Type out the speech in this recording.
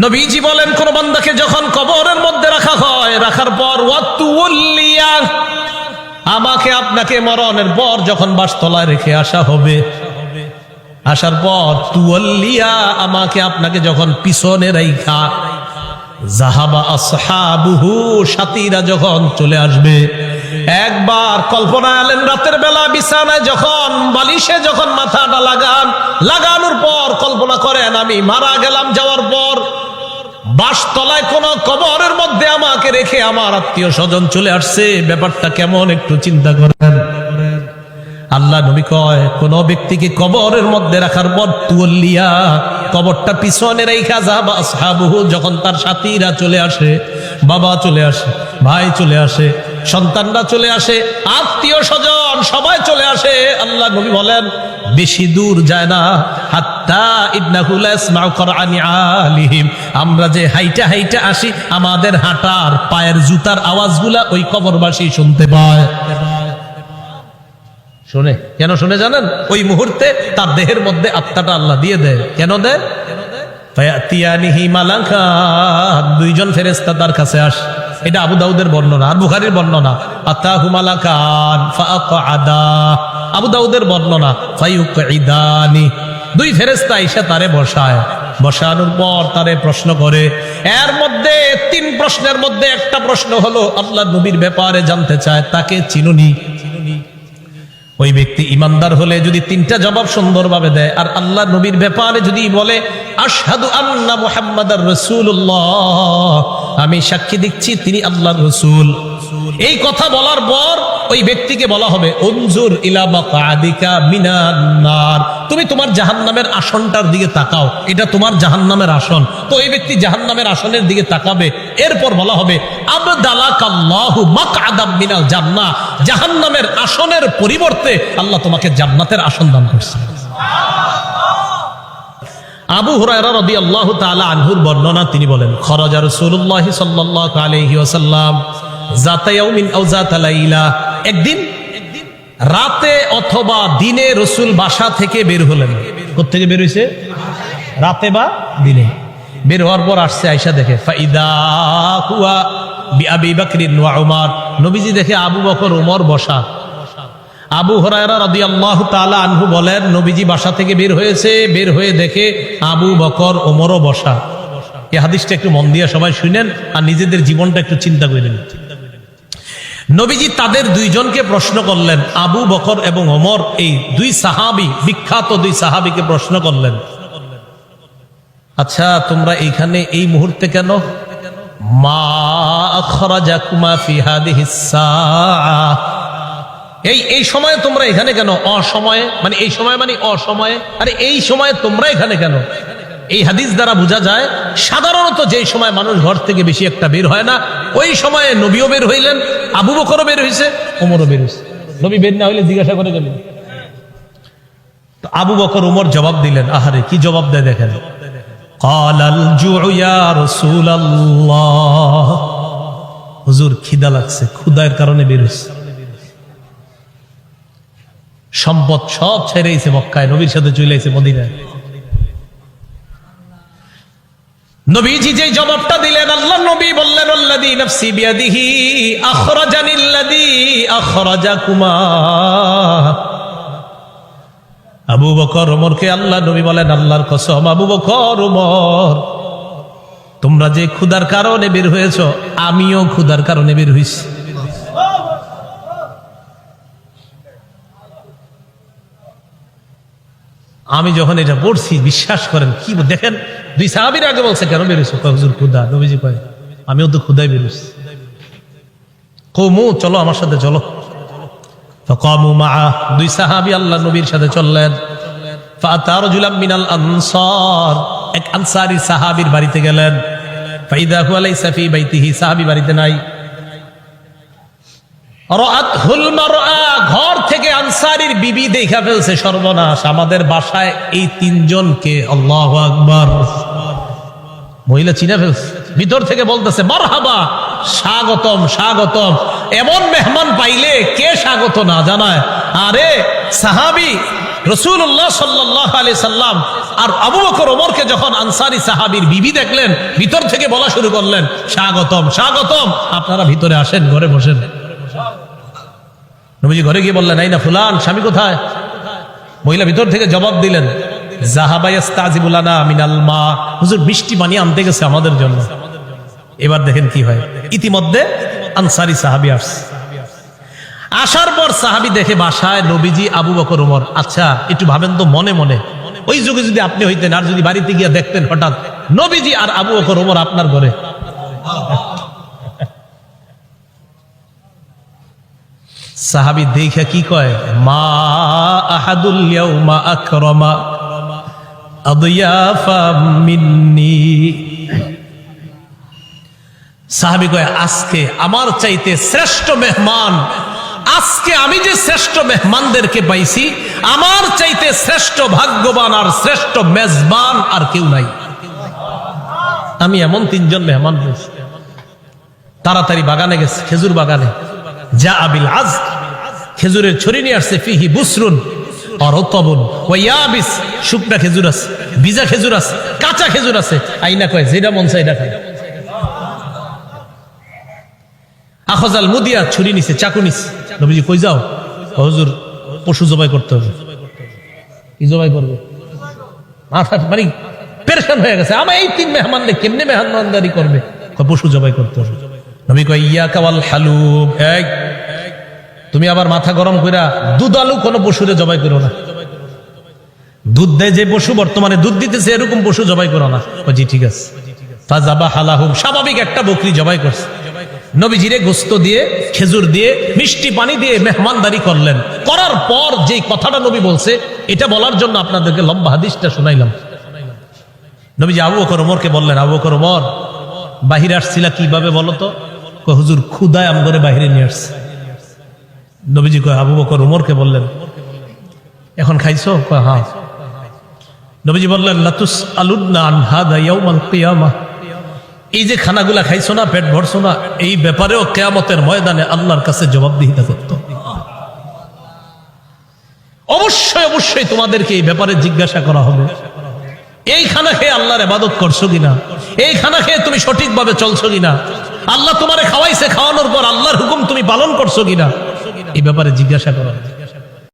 নবীজি বলেন, কোন বান্দাকে যখন কবরের মধ্যে রাখা হয়, রাখার পর ওয়াতুল্লিয়া, আমাকে আপনাকে মরণের পর যখন বাসতলায় রেখে আসা হবে, আসার পর তুয়াল্লিয়া, আমাকে আপনাকে যখন পিছনে রাইখা যাহাবা আসহাবুহু, সাথীরা যখন চলে আসবে। একবার কল্পনা আলেন, রাতের বেলা বিছানায় যখন বালিশে যখন মাথাটা লাগানোর পর কল্পনা করেন আমি মারা গেলাম, যাওয়ার পর বাসতলায় কোন কবরের মধ্যে আমাকে রেখে আমার আত্মীয় স্বজন চলে আসছে, ব্যাপারটা কেমন একটু চিন্তা করেন। আল্লাহ নবী কয়, কোন ব্যক্তিকে কবরের মধ্যে রাখার পর তুয়াল্লিয়া, কবরটা পিছনে রেখা যাবা আসহাবুহু, যখন তার সাথীরা চলে আসে, বাবা চলে আসে, ভাই চলে আসে, সন্তানরা চলে আসে, আত্মীয় স্বজন সবাই চলে আসে, আল্লাহ নবী বলেন বেশি দূর যায় না, হাত্তা ইন্নাহু লা ইয়াসমাউ কুরআনি আলিহিম, আমরা যে হাইটা হাইটা আসি, আমাদের হাঁটার পায়ের জুতার আওয়াজগুলা ওই কবরবাসী শুনতে পায়। শুনে, কেন শুনে জানেন? ওই মুহূর্তে তার দেহের মধ্যে আত্মাটা আল্লাহ দিয়ে দেয়। কেন দেয়? ফায়াতিয়ানিহি মালাকান, দুইজন ফেরেশতা তার কাছে আসে। এটা আবু দাউদের বর্ণনা আর বুখারীর বর্ণনা। আতাহু মালাকান ফাআকআদা, আবু দাউদের বর্ণনা ফায়ুকঈদানি, দুই ফেরেশতা এসে তারে বসায়, বসানোর পর তারে প্রশ্ন করে। এর মধ্যে তিন প্রশ্নের মধ্যে একটা প্রশ্ন হলো আল্লাহ নবীর ব্যাপারে জানতে চায়, তাকে চিনুনি? ওই ব্যক্তি ইমানদার হলে যদি তিনটা জবাব সুন্দরভাবে দেয়, আর আল্লাহ নবীর ব্যাপারে যদি বলে আশহাদু আন্না মুহাম্মাদার রাসূলুল্লাহ, আমি সাক্ষী দিচ্ছি তিনি আল্লাহর রাসূল, এই কথা বলার পর ওই ব্যক্তিকে বলা হবে উনজুর ইলা মাকআদিকা মিনান নার, তুমি তোমার জাহান্নামের আসনটার দিকে তাকাও, এটা তোমার জাহান্নামের আসন। তো এই ব্যক্তি জাহান্নামের আসনের দিকে তাকাবে। এরপর বলা হবে আবদালাকাল্লাহু মাকআদাম মিনাল জান্নাহ, জাহান্নামের আসনের পরিবর্তে আল্লাহ তোমাকে জান্নাতের আসন দান করছে। আবু হুরায়রা রাদিয়াল্লাহু তাআলা আনহুর বর্ণনা, তিনি বলেন খরাজা রাসূলুল্লাহ সাল্লাল্লাহু আলাইহি ওয়াসাল্লাম যাতা ইয়াউমিন আও যাতা লাইলা, একদিন রাতে অথবা দিনে রাসূল বাসা থেকে বের হলেন। কোথা থেকে বের হইছে? রাতে বা দিনে। বের হওয়ার পর আসছে, আয়েশা দেখে ফাইদা হুয়া বিআবি বকর ওয়া উমর, নবীজি দেখে আবু বকর ওমর বসা। আবু হুরায়রা রাদিয়াল্লাহু তাআলা আনহু বলেন, নবীজি বাসা থেকে বের হয়েছে, বের হয়ে দেখে আবু বকর ওমরও বসা। এই হাদিসটা একটু মন দিয়ে সবাই শুনেন আর নিজেদের জীবনটা একটু চিন্তা করে নেন। নবীজি তাদের দুইজনকে প্রশ্ন করলেন, আবু বকর এবং ওমর, এই দুই সাহাবী, বিখ্যাত দুই সাহাবীকে প্রশ্ন করলেন, আচ্ছা তোমরা এইখানে এই মুহূর্তে কেন? মা আখরাজাকুমা ফি হাদিহিস সাআহ, এই সময়ে তোমরা এখানে কেন? অসময়ে মানে এই সময় মানে অসময়ে, আরে এই সময়ে তোমরা এখানে কেন? এই হাদিস দ্বারা বোঝা যায় সাধারণত যেই সময় মানুষ ঘর থেকে বেশি একটা বের হয় না, ওই সময়ে নবীও বের হইলেন, আবু বকরও বের হয়েছে, ওমরও বের হয়েছে। নবী বের না হইলে জিজ্ঞাসা করে গেলেন। তো আবু বকর ওমর জবাব দিলেন, আহারে কি জবাব দেয় দেখেন, ক্বালাল জুউ ইয়া রাসূলুল্লাহ, হুজুর খিদা লাগছে, ক্ষুধার কারণে বের হইছে। সম্পদ সব ছেড়েছে মক্কায়, নবীর সাথে চলে এসেছে মদিনায়। নবীজি যে জবাবটা দিলেন, আল্লাহ নবী বললেন আল্লাযী নাফসি বিয়াদিহি আখরাজানিল্লাযী আখরাজাকুমা। আবু বকর ওমরকে আল্লাহ নবী বলেন, আল্লাহর কসম আবু বকর ওমর, তোমরা যে ক্ষুধার কারণে বের হয়েছ, আমিও ক্ষুধার কারণে বের হইছি। আমি যখন এটা পড়ছি, বিশ্বাস করেন কি দেখেন, দুই সাহাবীর আগে বলছে কেন বেরোছো? হুজুর ক্ষুধা। নবীজি কয় আমিও তো ক্ষুধায় বেরোছি। কওমু চলো আমার সাথে চলো। ফাকামু মাআ, দুই সাহাবী আল্লাহ নবীর সাথে চললেন। ফাআতা রাজুলাম মিনাল আনসার, এক আনসারী সাহাবীর বাড়িতে গেলেন। ফাইদা হুয়া লাইসা ফি বাইতিহি, সাহাবী বাড়িতে নাই। রাআতহুল মারআ, ঘর থেকে আনসারীর বিবি দেখা ফেলছে, সর্বনাশ, আমাদের বাসায় এই তিনজনকে, আল্লাহু আকবার, মহিলা চিনা ফেলছে। ভিতর থেকে বলতেছে মারহাবা, স্বাগতম স্বাগতম। এমন মেহমান পাইলে কে স্বাগত না জানায়? আরে সাহাবী রাসূলুল্লাহ সাল্লাল্লাহু আলাইহি সাল্লাম আর আবু বকর ওমরকে যখন আনসারী সাহাবীর বিবি দেখলেন, ভিতর থেকে বলা শুরু করলেন, স্বাগতম স্বাগতম, আপনারা ভিতরে আসেন, ঘরে বসেন। নবীজি ঘরে গিয়ে বললেন, এই না ফুলান, স্বামী কোথায়? মহিলা ভিতর থেকে জবাব দিলেন, যাহাবা ইস্তাজিবু লানা মিনাল মা, হুজুর বৃষ্টি পানি আনতে গেছে আমাদের জন্য। এবার দেখেন কি হয়, ইতিমধ্যে আনসারী সাহাবী আসছে। আসার পর সাহাবী দেখে বাসায় নবীজি, আবু বকর ওমর। আচ্ছা একটু ভাবেন তো মনে মনে, ওই যুগে যদি আপনি হইতেন আর যদি বাড়িতে গিয়ে দেখতেন হঠাৎ নবীজি আর আবু বকর ওমর আপনার ঘরে। সাহাবী দেখে কি কয়, মা আহাদুল ইয়াউমা আকরামা আদিয়াফা মিন্নি। সাহাবী কয়, আজকে আমার চাইতে শ্রেষ্ঠ মেহমান, আজকে আমি যে শ্রেষ্ঠ মেহমানদেরকে পাইছি, আমার চাইতে শ্রেষ্ঠ ভাগ্যবান আর শ্রেষ্ঠ মেজবান আর কেউ নাই। আমি এমন 3 জন মেহমান পেয়েছি। তাড়াতাড়ি বাগানে গেছে, খেজুর বাগানে। যা আবিল আজ, খেজুরের ছড়ি নিয়ে আসছে, ফিহি বুসরুন আর রতবুন ওয়া ইয়াবিস, শুকনা খেজুর আছে, ভিজা খেজুর আছে, কাঁচা খেজুর আছে। আইনা কয়, যেটা মন চায় এটা খায়। আখজাল মুদিয়া, ছুরি নিছে, চাকু নিছে। নবীজি কই যাও? হুজুর পশু জবাই করতে হবে। কি জবাই করবে? মাথা মানে পেরেশান হয়ে গেছে, আমার এই 3 মেহমানকে কেমনে মেহমানদারি করবে? পশু জবাই করতে হবে। নবী কয়, ইয়াকা ওয়াল হালুব, এই তুমি আবার মাথা গরম কইরা দুধালু কোন পশুরে জবাই করো না। দুধ দেয় যে পশু, বর্তমানে দুধ দিতেছে, এরকম পশু জবাই করো না। জি ঠিক আছে। ফাযাবাহা লাহুম, স্বাভাবিক একটা বকরি জবাই করছে। নবীজিরে গোস্ত দিয়ে, খেজুর দিয়ে, মিষ্টি পানি দিয়ে মেহমানদারি করলেন। করার পর যে কথাটা নবী বলছে, এটা বলার জন্য আপনাদেরকে লম্বা হাদিসটা শোনাইলাম। নবীজি আবু বকর ওমরকে বললেন, আবু বকর ওমর, বাহিরে আসছিলা কিভাবে বলো তো? কয়, হুজুর ক্ষুধায় আমগরে বাহিরে নিয়ে আসছে। নবীজি কয়, আবু বকর ওমরকে বললেন, এখন খাইছো? কয় হ্যাঁ। নবীজি বললেন, লাতুস আলুদনা আন হাদা ইয়াউমাল কিয়ামাহ, এই যে খানাগুলা খাইছো না, পেট ভরছো না, এই ব্যাপারেও কিয়ামতের ময়দানে আল্লাহর কাছে জবাবদিহিতা করতে হবে। অবশ্যই অবশ্যই তোমাদেরকে এই ব্যাপারে জিজ্ঞাসা করা হবে। এই খানা খেয়ে আল্লাহর ইবাদত করছো কিনা, এই খানা খেয়ে তুমি সঠিকভাবে চলছো কিনা, আল্লাহ তোমারে খাওয়াইছে, খাওয়ানোর পর আল্লাহর হুকুম তুমি পালন করছো কিনা, এই ব্যাপারে জিজ্ঞাসা করা হবে।